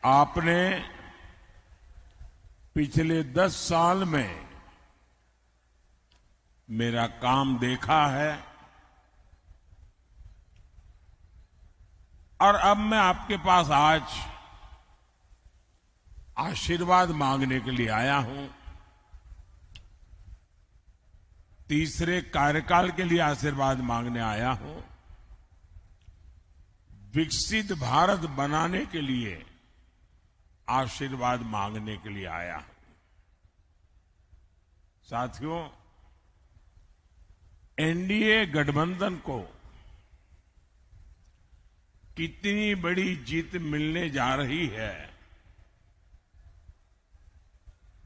आपने पिछले 10 साल में मेरा काम देखा है और अब मैं आपके पास आज आशीर्वाद मांगने के लिए आया हूं। तीसरे कार्यकाल के लिए आशीर्वाद मांगने आया हूं। विकसित भारत बनाने के लिए आशीर्वाद मांगने के लिए आया हूं। साथियों, एनडीए गठबंधन को कितनी बड़ी जीत मिलने जा रही है,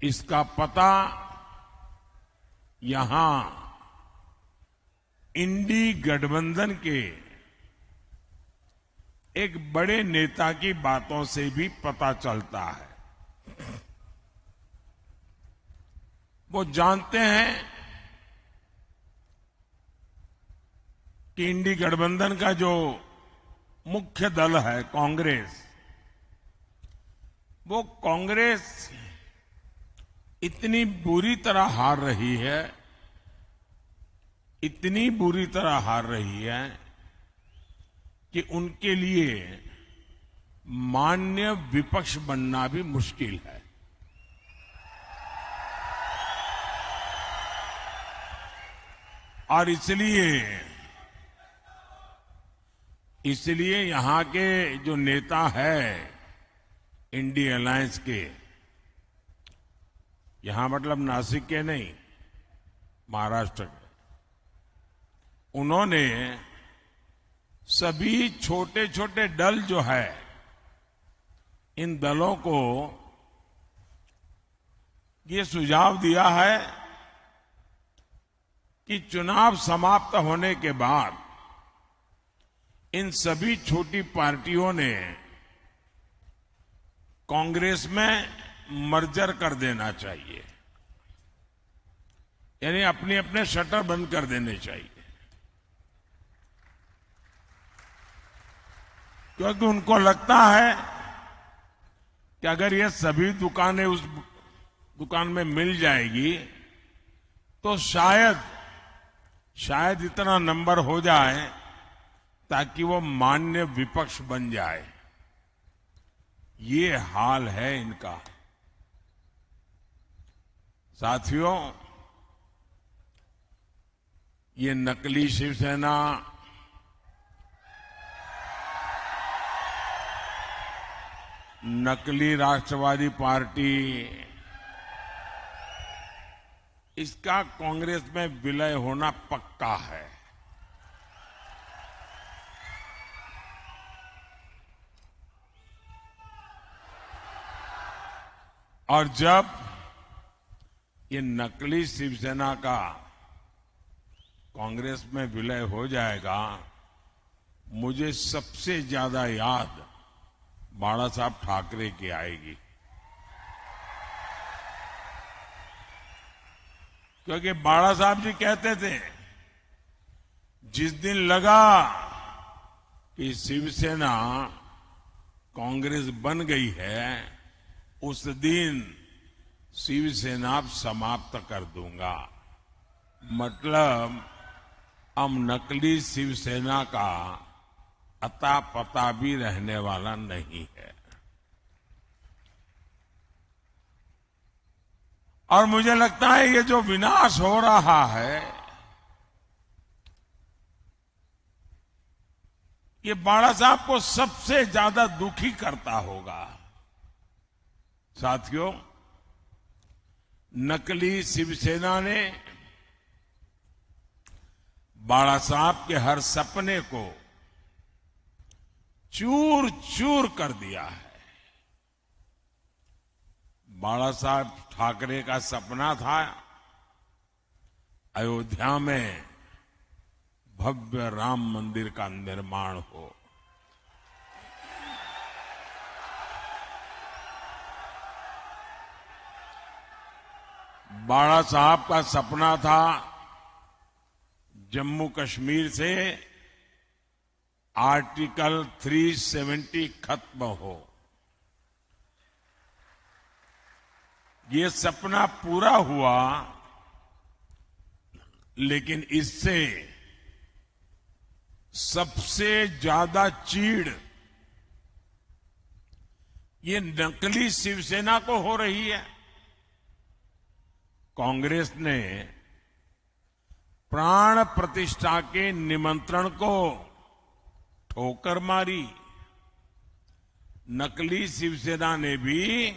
इसका पता यहां इंडी गठबंधन के एक बड़े नेता की बातों से भी पता चलता है। वो जानते हैं कि इंडी गठबंधन का जो मुख्य दल है कांग्रेस, वो कांग्रेस इतनी बुरी तरह हार रही है, इतनी बुरी तरह हार रही है कि उनके लिए मान्य विपक्ष बनना भी मुश्किल है। और इसलिए यहां के जो नेता है इंडी अलायंस के, यहां मतलब नासिक के नहीं, महाराष्ट्र के, उन्होंने सभी छोटे छोटे दल जो है, इन दलों को ये सुझाव दिया है कि चुनाव समाप्त होने के बाद इन सभी छोटी पार्टियों ने कांग्रेस में मर्जर कर देना चाहिए, यानी अपने अपने शटर बंद कर देने चाहिए, क्योंकि उनको लगता है कि अगर ये सभी दुकानें उस दुकान में मिल जाएगी तो शायद इतना नंबर हो जाए ताकि वो मान्य विपक्ष बन जाए। ये हाल है इनका। साथियों, ये नकली शिवसेना, नकली राष्ट्रवादी पार्टी, इसका कांग्रेस में विलय होना पक्का है। और जब ये नकली शिवसेना का कांग्रेस में विलय हो जाएगा, मुझे सबसे ज्यादा याद बाला साहब ठाकरे की आएगी, क्योंकि बाला साहब जी कहते थे, जिस दिन लगा कि शिवसेना कांग्रेस बन गई है, उस दिन शिवसेना समाप्त कर दूंगा। मतलब अब नकली शिवसेना का अता पता भी रहने वाला नहीं है। और मुझे लगता है ये जो विनाश हो रहा है, ये बाला साहब को सबसे ज्यादा दुखी करता होगा। साथियों, नकली शिवसेना ने बाला साहब के हर सपने को चूर चूर कर दिया है। बाला साहब ठाकरे का सपना था अयोध्या में भव्य राम मंदिर का निर्माण हो। बाला साहब का सपना था जम्मू कश्मीर से आर्टिकल 370 खत्म हो। ये सपना पूरा हुआ, लेकिन इससे सबसे ज्यादा चीड़ ये नकली शिवसेना को हो रही है। कांग्रेस ने प्राण प्रतिष्ठा के निमंत्रण को ठोकर मारी। नकली शिवसेना ने भी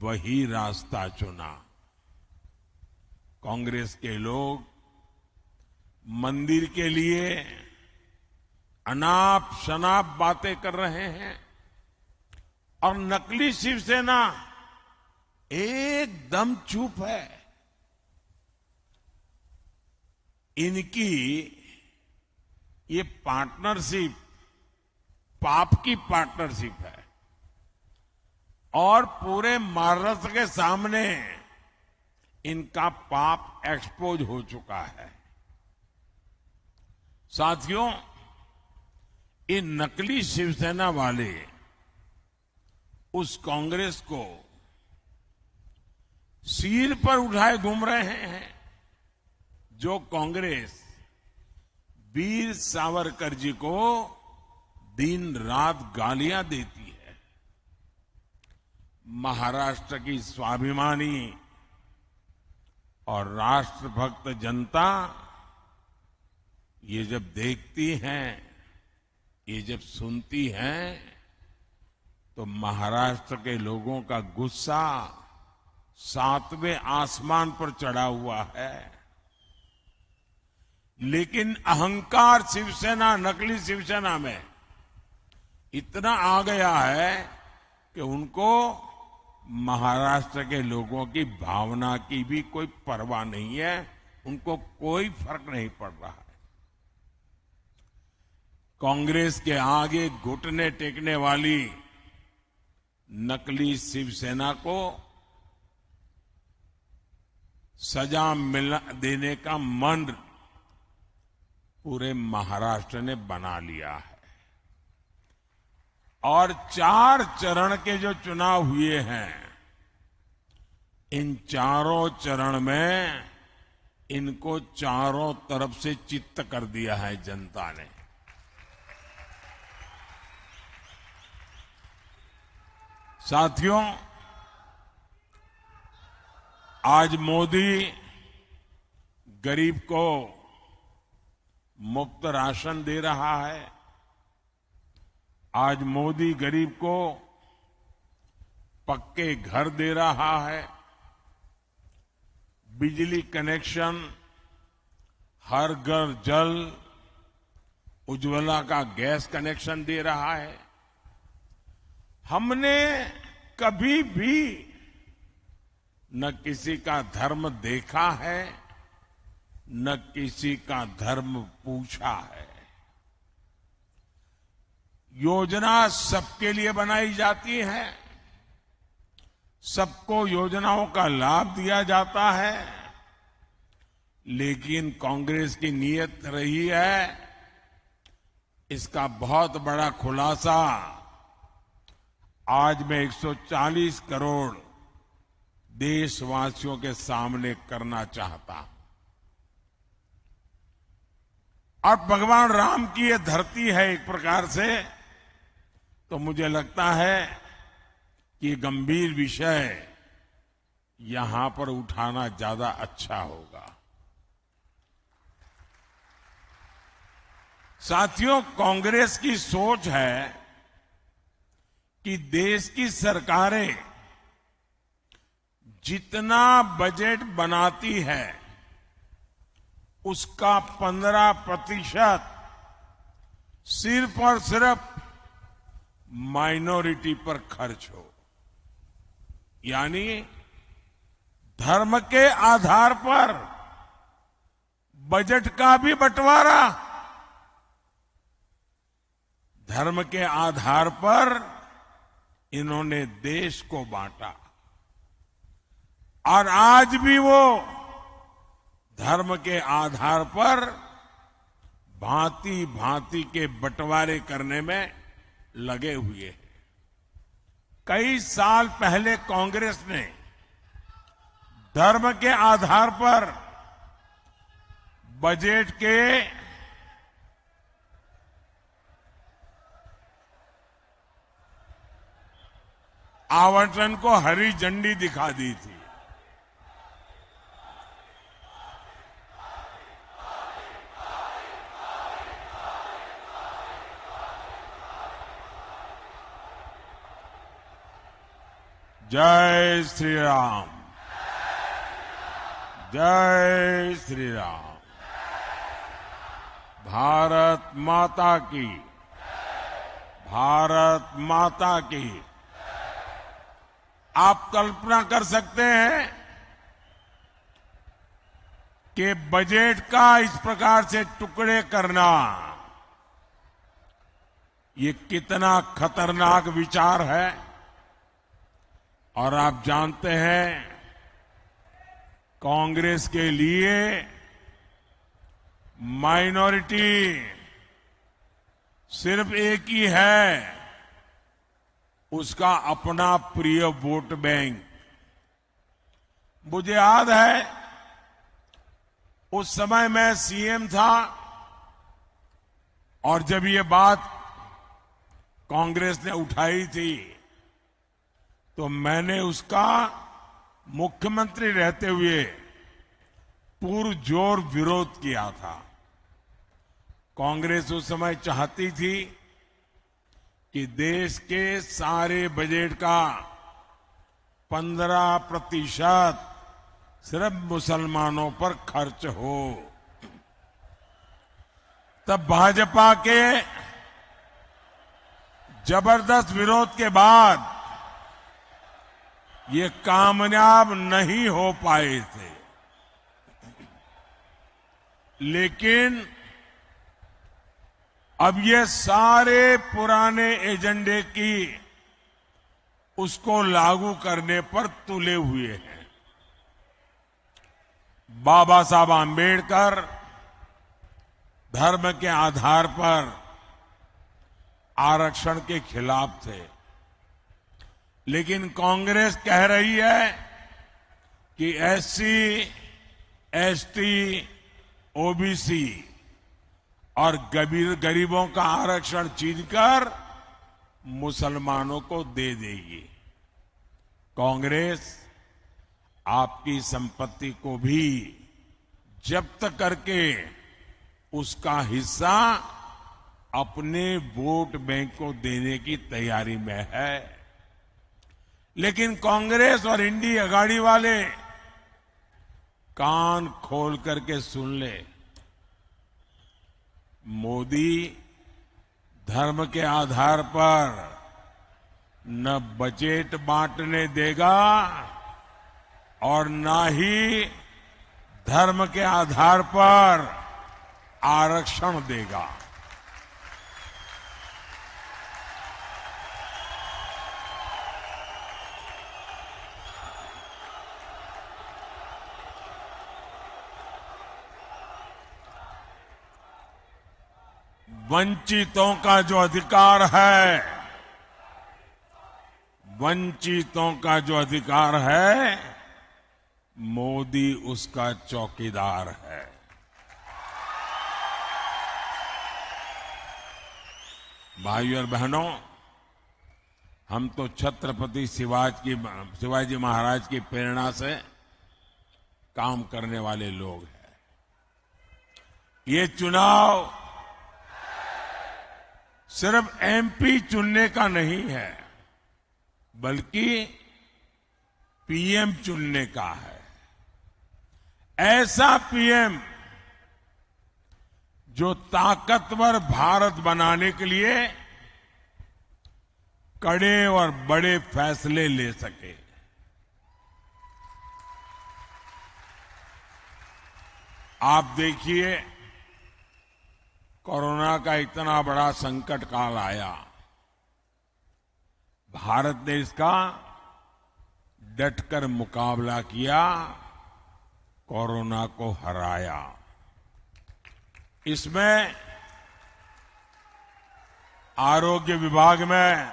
वही रास्ता चुना। कांग्रेस के लोग मंदिर के लिए अनाप शनाप बातें कर रहे हैं और नकली शिवसेना एकदम चुप है। इनकी ये पार्टनरशिप पाप की पार्टनरशिप है और पूरे महाराष्ट्र के सामने इनका पाप एक्सपोज हो चुका है। साथियों, ये नकली शिवसेना वाले उस कांग्रेस को सिर पर उठाए घूम रहे हैं जो कांग्रेस वीर सावरकर जी को दिन रात गालियां देती है। महाराष्ट्र की स्वाभिमानी और राष्ट्रभक्त जनता ये जब देखती हैं, ये जब सुनती हैं, तो महाराष्ट्र के लोगों का गुस्सा 7वें आसमान पर चढ़ा हुआ है। लेकिन अहंकार शिवसेना, नकली शिवसेना में इतना आ गया है कि उनको महाराष्ट्र के लोगों की भावना की भी कोई परवाह नहीं है, उनको कोई फर्क नहीं पड़ रहा है। कांग्रेस के आगे घुटने टेकने वाली नकली शिवसेना को सजा देने का मन पूरे महाराष्ट्र ने बना लिया है और 4 चरण के जो चुनाव हुए हैं, इन चारों चरण में इनको चारों तरफ से चित्त कर दिया है जनता ने। साथियों, आज मोदी गरीब को मुफ्त राशन दे रहा है। आज मोदी गरीब को पक्के घर दे रहा है। बिजली कनेक्शन, हर घर जल, उज्ज्वला का गैस कनेक्शन दे रहा है। हमने कभी भी न किसी का धर्म देखा है, न किसी का धर्म पूछा है। योजना सबके लिए बनाई जाती है, सबको योजनाओं का लाभ दिया जाता है, लेकिन कांग्रेस की नीयत रही है, इसका बहुत बड़ा खुलासा आज मैं 140 करोड़ देशवासियों के सामने करना चाहता हूं। और भगवान राम की ये धरती है एक प्रकार से, तो मुझे लगता है कि ये गंभीर विषय यहां पर उठाना ज्यादा अच्छा होगा। साथियों, कांग्रेस की सोच है कि देश की सरकारें जितना बजट बनाती है उसका 15% सिर्फ और सिर्फ माइनॉरिटी पर खर्च हो, यानी धर्म के आधार पर बजट का भी बंटवारा, धर्म के आधार पर इन्होंने देश को बांटा और आज भी वो धर्म के आधार पर भांति भांति के बंटवारे करने में लगे हुए हैं। कई साल पहले कांग्रेस ने धर्म के आधार पर बजट के आवंटन को हरी झंडी दिखा दी थी। जय श्री राम, जय श्री राम। भारत माता की, भारत माता की। आप कल्पना कर सकते हैं कि बजट का इस प्रकार से टुकड़े करना ये कितना खतरनाक विचार है। और आप जानते हैं कांग्रेस के लिए माइनॉरिटी सिर्फ एक ही है, उसका अपना प्रिय वोट बैंक। मुझे याद है उस समय मैं सीएम था और जब ये बात कांग्रेस ने उठाई थी तो मैंने उसका मुख्यमंत्री रहते हुए पुरजोर विरोध किया था। कांग्रेस उस समय चाहती थी कि देश के सारे बजट का 15% सिर्फ मुसलमानों पर खर्च हो। तब भाजपा के जबरदस्त विरोध के बाद ये कामयाब नहीं हो पाए थे। लेकिन अब ये सारे पुराने एजेंडे की उसको लागू करने पर तुले हुए हैं। बाबा साहब आंबेडकर धर्म के आधार पर आरक्षण के खिलाफ थे, लेकिन कांग्रेस कह रही है कि एससी, एसटी, ओबीसी और गरीबों का आरक्षण छीनकर मुसलमानों को दे देगी। कांग्रेस आपकी संपत्ति को भी जब्त करके उसका हिस्सा अपने वोट बैंक को देने की तैयारी में है। लेकिन कांग्रेस और इंडी अगाड़ी वाले कान खोल करके सुन ले, मोदी धर्म के आधार पर न बजट बांटने देगा और न ही धर्म के आधार पर आरक्षण देगा। वंचितों का जो अधिकार है, वंचितों का जो अधिकार है, मोदी उसका चौकीदार है। भाइयों और बहनों, हम तो छत्रपति शिवाजी महाराज की प्रेरणा से काम करने वाले लोग हैं। ये चुनाव सिर्फ एमपी चुनने का नहीं है, बल्कि पीएम चुनने का है। ऐसा पीएम जो ताकतवर भारत बनाने के लिए कड़े और बड़े फैसले ले सके। आप देखिए, कोरोना का इतना बड़ा संकट काल आया, भारत ने इसका डटकर मुकाबला किया, कोरोना को हराया। इसमें आरोग्य विभाग में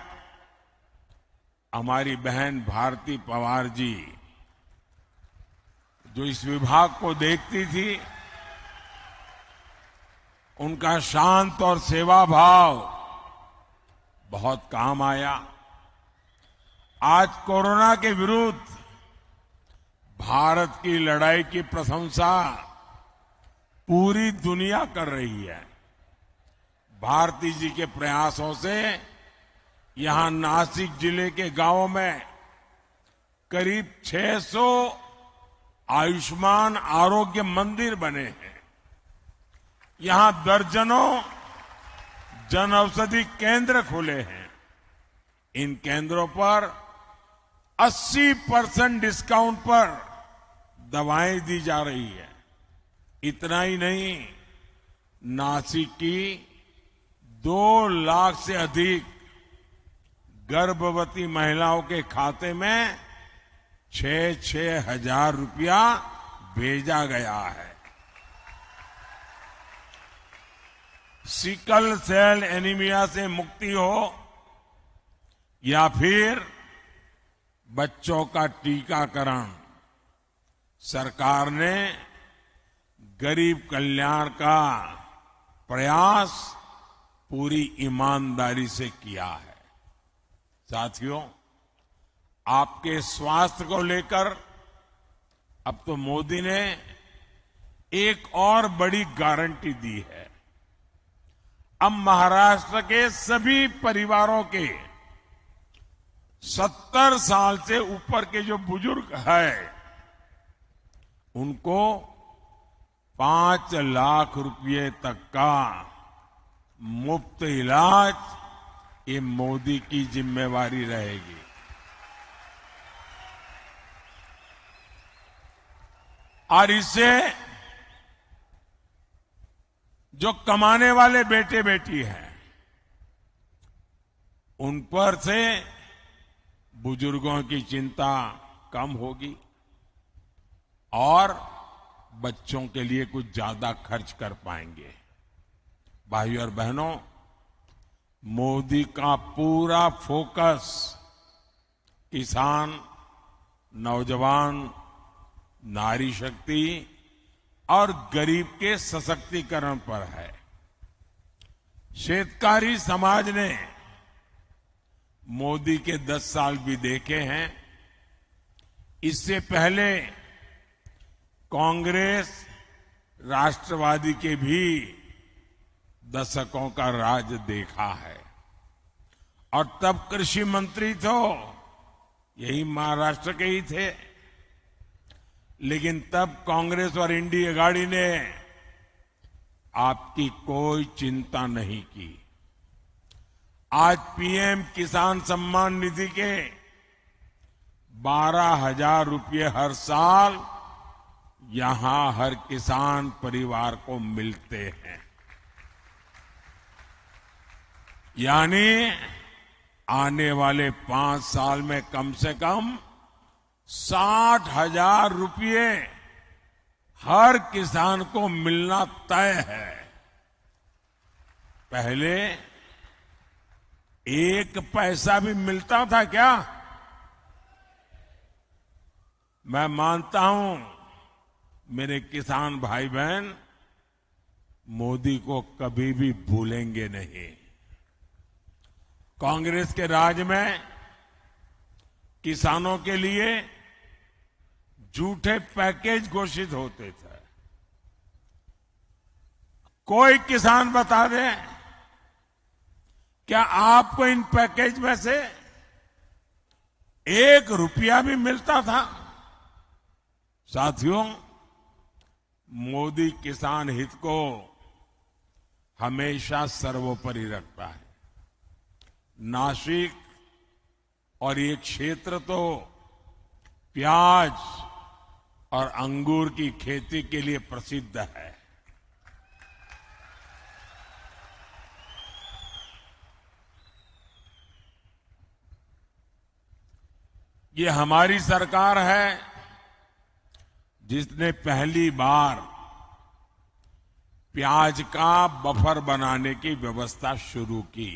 हमारी बहन भारती पवार जी जो इस विभाग को देखती थी, उनका शांत और सेवा भाव बहुत काम आया। आज कोरोना के विरुद्ध भारत की लड़ाई की प्रशंसा पूरी दुनिया कर रही है। भारती जी के प्रयासों से यहां नासिक जिले के गांवों में करीब 600 आयुष्मान आरोग्य मंदिर बने हैं। यहां दर्जनों जन औषधि केंद्र खुले हैं। इन केंद्रों पर 80% डिस्काउंट पर दवाएं दी जा रही है। इतना ही नहीं, नासिक की 2 लाख से अधिक गर्भवती महिलाओं के खाते में 6-6 हजार रुपया भेजा गया है। सिकल सेल एनीमिया से मुक्ति हो या फिर बच्चों का टीकाकरण, सरकार ने गरीब कल्याण का प्रयास पूरी ईमानदारी से किया है। साथियों, आपके स्वास्थ्य को लेकर अब तो मोदी ने एक और बड़ी गारंटी दी है। अब महाराष्ट्र के सभी परिवारों के 70 साल से ऊपर के जो बुजुर्ग हैं, उनको 5 लाख रुपए तक का मुफ्त इलाज ये मोदी की जिम्मेवारी रहेगी। और इससे जो कमाने वाले बेटे बेटी हैं, उन पर से बुजुर्गों की चिंता कम होगी और बच्चों के लिए कुछ ज्यादा खर्च कर पाएंगे। भाइयों और बहनों, मोदी का पूरा फोकस किसान, नौजवान, नारी शक्ति और गरीब के सशक्तिकरण पर है। शेतकारी समाज ने मोदी के 10 साल भी देखे हैं। इससे पहले कांग्रेस, राष्ट्रवादी के भी दशकों का राज देखा है। और तब कृषि मंत्री तो यही महाराष्ट्र के ही थे। लेकिन तब कांग्रेस और इंडिया अघाड़ी ने आपकी कोई चिंता नहीं की। आज पीएम किसान सम्मान निधि के 12,000 रुपये हर साल यहां हर किसान परिवार को मिलते हैं। यानी आने वाले 5 साल में कम से कम 60,000 रुपये हर किसान को मिलना तय है। पहले 1 पैसा भी मिलता था क्या? मैं मानता हूं मेरे किसान भाई बहन मोदी को कभी भी भूलेंगे नहीं। कांग्रेस के राज में किसानों के लिए झूठे पैकेज घोषित होते थे। कोई किसान बता दे, क्या आपको इन पैकेज में से 1 रुपया भी मिलता था? साथियों, मोदी किसान हित को हमेशा सर्वोपरि रखता है। नासिक और ये क्षेत्र तो प्याज और अंगूर की खेती के लिए प्रसिद्ध है। ये हमारी सरकार है जिसने पहली बार प्याज का बफर बनाने की व्यवस्था शुरू की।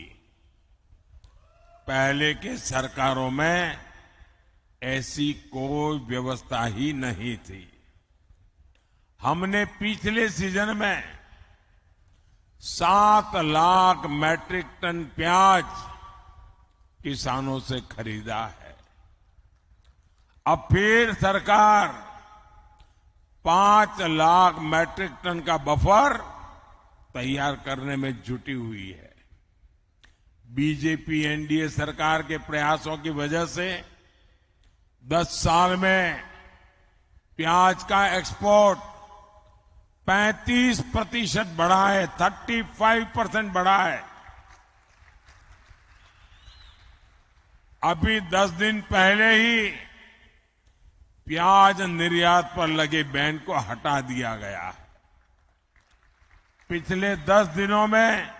पहले के सरकारों में ऐसी कोई व्यवस्था ही नहीं थी। हमने पिछले सीजन में 7 लाख मैट्रिक टन प्याज किसानों से खरीदा है। अब फिर सरकार 5 लाख मैट्रिक टन का बफर तैयार करने में जुटी हुई है। बीजेपी एनडीए सरकार के प्रयासों की वजह से 10 साल में प्याज का एक्सपोर्ट 35% बढ़ा है, 35% बढ़ा है। अभी 10 दिन पहले ही प्याज निर्यात पर लगे बैन को हटा दिया गया है। पिछले 10 दिनों में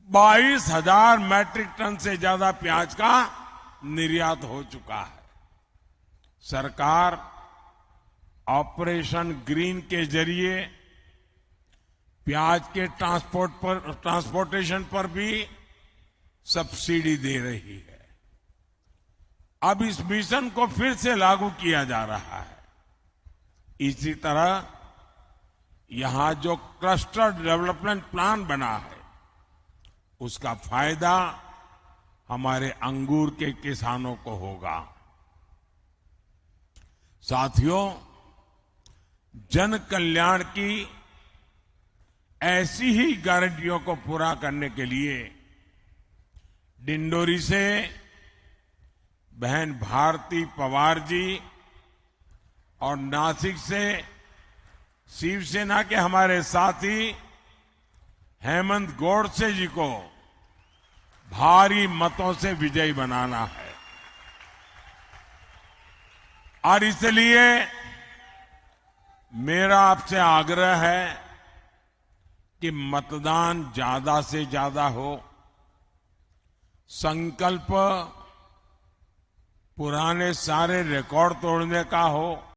22,000 मैट्रिक टन से ज्यादा प्याज का निर्यात हो चुका है। सरकार ऑपरेशन ग्रीन के जरिए प्याज के ट्रांसपोर्टेशन पर भी सब्सिडी दे रही है। अब इस मिशन को फिर से लागू किया जा रहा है। इसी तरह यहां जो क्लस्टर डेवलपमेंट प्लान बना है, उसका फायदा हमारे अंगूर के किसानों को होगा। साथियों, जन कल्याण की ऐसी ही गारंटियों को पूरा करने के लिए डिंडोरी से बहन भारती पवार जी और नासिक से शिवसेना के हमारे साथी हेमंत गोडसे जी को भारी मतों से विजयी बनाना है। और इसलिए मेरा आपसे आग्रह है कि मतदान ज्यादा से ज्यादा हो, संकल्प पुराने सारे रिकॉर्ड तोड़ने का हो,